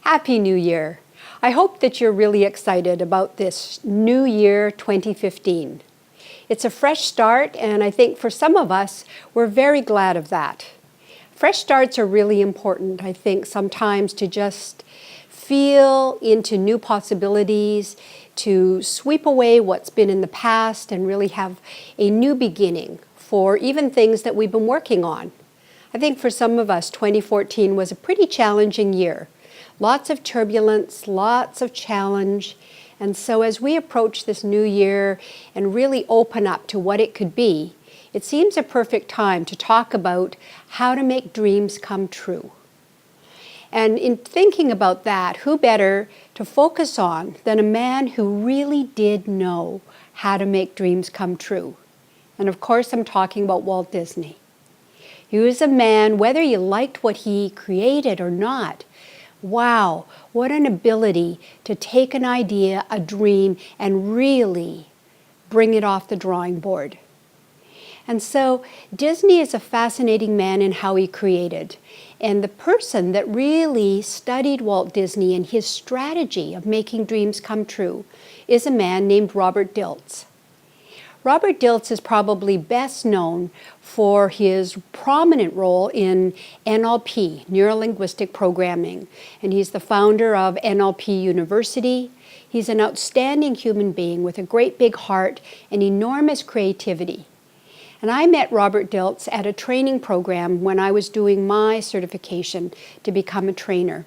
Happy New Year! I hope that you're really excited about this new year 2015. It's a fresh start, and I think for some of us, we're very glad of that. Fresh starts are really important, I think, sometimes to just feel into new possibilities, to sweep away what's been in the past and really have a new beginning for even things that we've been working on. I think for some of us, 2014 was a pretty challenging year. Lots of turbulence, lots of challenge. And so as we approach this new year and really open up to what it could be, it seems a perfect time to talk about how to make dreams come true. And in thinking about that, who better to focus on than a man who really did know how to make dreams come true? And of course, I'm talking about Walt Disney. He was a man, whether you liked what he created or not, wow, what an ability to take an idea, a dream, and really bring it off the drawing board. And so Disney is a fascinating man in how he created. And the person that really studied Walt Disney and his strategy of making dreams come true is a man named Robert Dilts. Robert Dilts is probably best known for his prominent role in NLP, Neuro-Linguistic Programming, and he's the founder of NLP University. He's an outstanding human being with a great big heart and enormous creativity. And I met Robert Dilts at a training program when I was doing my certification to become a trainer.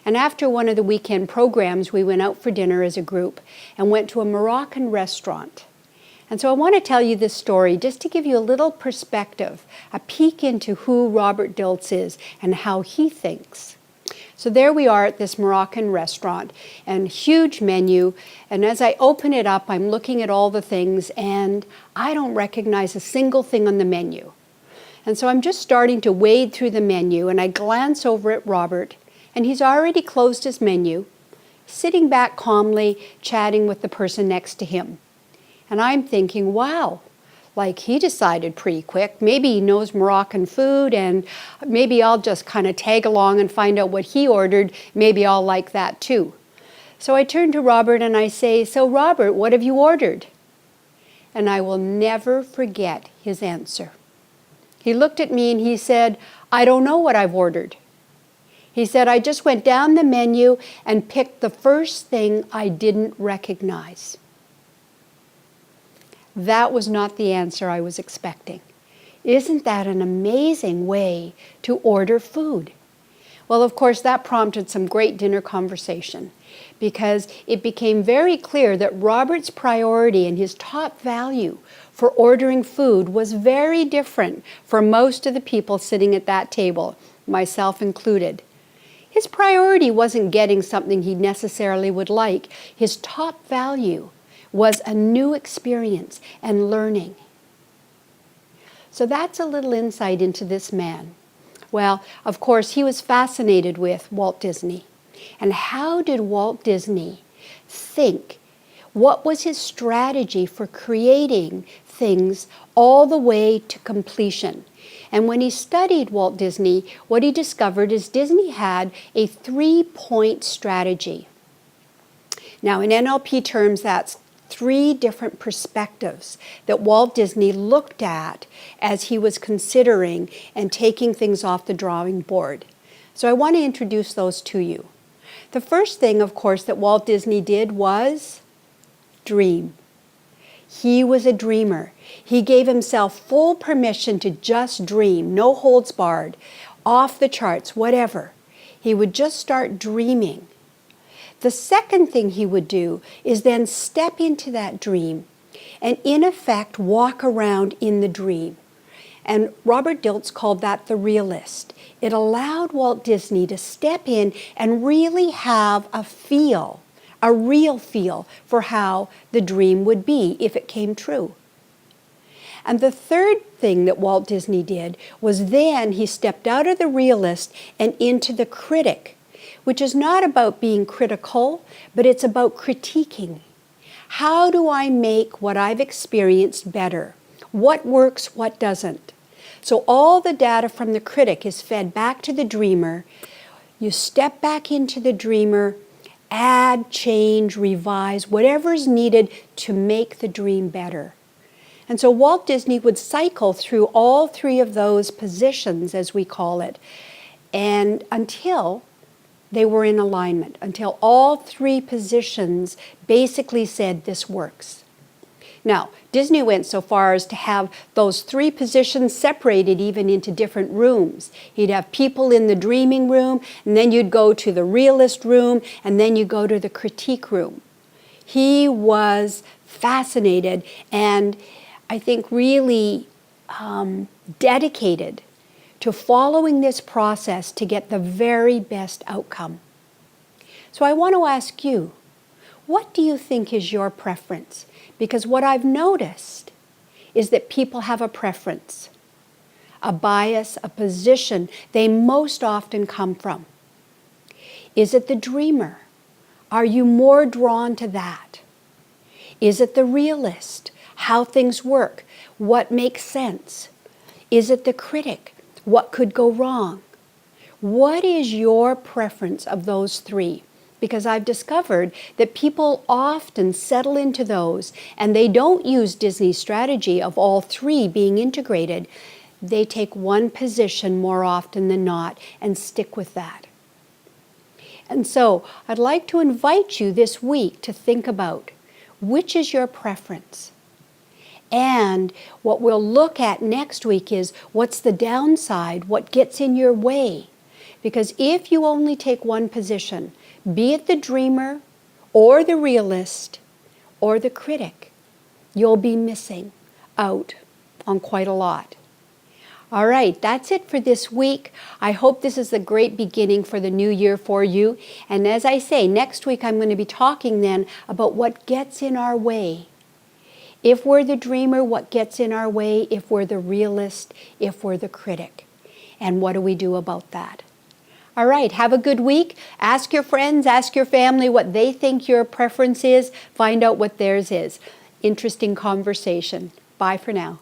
And after one of the weekend programs, we went out for dinner as a group and went to a Moroccan restaurant. And so I want to tell you this story just to give you a little perspective, a peek into who Robert Dilts is and how he thinks. So there we are at this Moroccan restaurant, and huge menu, and as I open it up, I'm looking at all the things, and I don't recognize a single thing on the menu. And so I'm just starting to wade through the menu, and I glance over at Robert, and he's already closed his menu, sitting back calmly, chatting with the person next to him. And I'm thinking, wow, like he decided pretty quick. Maybe he knows Moroccan food, and maybe I'll just kind of tag along and find out what he ordered. Maybe I'll like that too. So I turn to Robert and I say, so Robert, what have you ordered? And I will never forget his answer. He looked at me and he said, I don't know what I've ordered. He said, I just went down the menu and picked the first thing I didn't recognize. That was not the answer I was expecting. Isn't that an amazing way to order food? Well, of course, that prompted some great dinner conversation because it became very clear that Robert's priority and his top value for ordering food was very different for most of the people sitting at that table, myself included. His priority wasn't getting something he necessarily would like. His top value was a new experience and learning. So that's a little insight into this man. Well, of course, he was fascinated with Walt Disney. And how did Walt Disney think? What was his strategy for creating things all the way to completion? And when he studied Walt Disney, what he discovered is Disney had a 3-point strategy. Now, in NLP terms, that's 3 different perspectives that Walt Disney looked at as he was considering and taking things off the drawing board. So I want to introduce those to you. The first thing, of course, that Walt Disney did was dream. He was a dreamer. He gave himself full permission to just dream, no holds barred, off the charts, whatever. He would just start dreaming. The second thing he would do is then step into that dream and in effect walk around in the dream. And Robert Dilts called that the realist. It allowed Walt Disney to step in and really have a feel, a real feel for how the dream would be if it came true. And the third thing that Walt Disney did was then he stepped out of the realist and into the critic, which is not about being critical, but it's about critiquing. How do I make what I've experienced better? What works, what doesn't? So all the data from the critic is fed back to the dreamer You step back into the dreamer, add, change, revise, whatever's needed to make the dream better. And so Walt Disney would cycle through all three of those positions, as we call it, and until they were in alignment, until all three positions basically said this works. Now, Disney went so far as to have those three positions separated even into different rooms. He'd have people in the dreaming room, and then you'd go to the realist room, and then you go to the critique room. He was fascinated and I think really dedicated to following this process to get the very best outcome. So I want to ask you, what do you think is your preference? Because what I've noticed is that people have a preference, a bias, a position they most often come from. Is it the dreamer? Are you more drawn to that? Is it the realist? How things work? What makes sense? Is it the critic? What could go wrong? What is your preference of those three? Because I've discovered that people often settle into those and they don't use Disney's strategy of all three being integrated. They take one position more often than not and stick with that. And so I'd like to invite you this week to think about which is your preference. And what we'll look at next week is what's the downside, what gets in your way. Because if you only take one position, be it the dreamer or the realist or the critic, you'll be missing out on quite a lot. All right, that's it for this week. I hope this is a great beginning for the new year for you. And as I say, next week I'm going to be talking then about what gets in our way. If we're the dreamer, what gets in our way? If we're the realist, if we're the critic. And what do we do about that? All right, have a good week. Ask your friends, ask your family what they think your preference is. Find out what theirs is. Interesting conversation. Bye for now.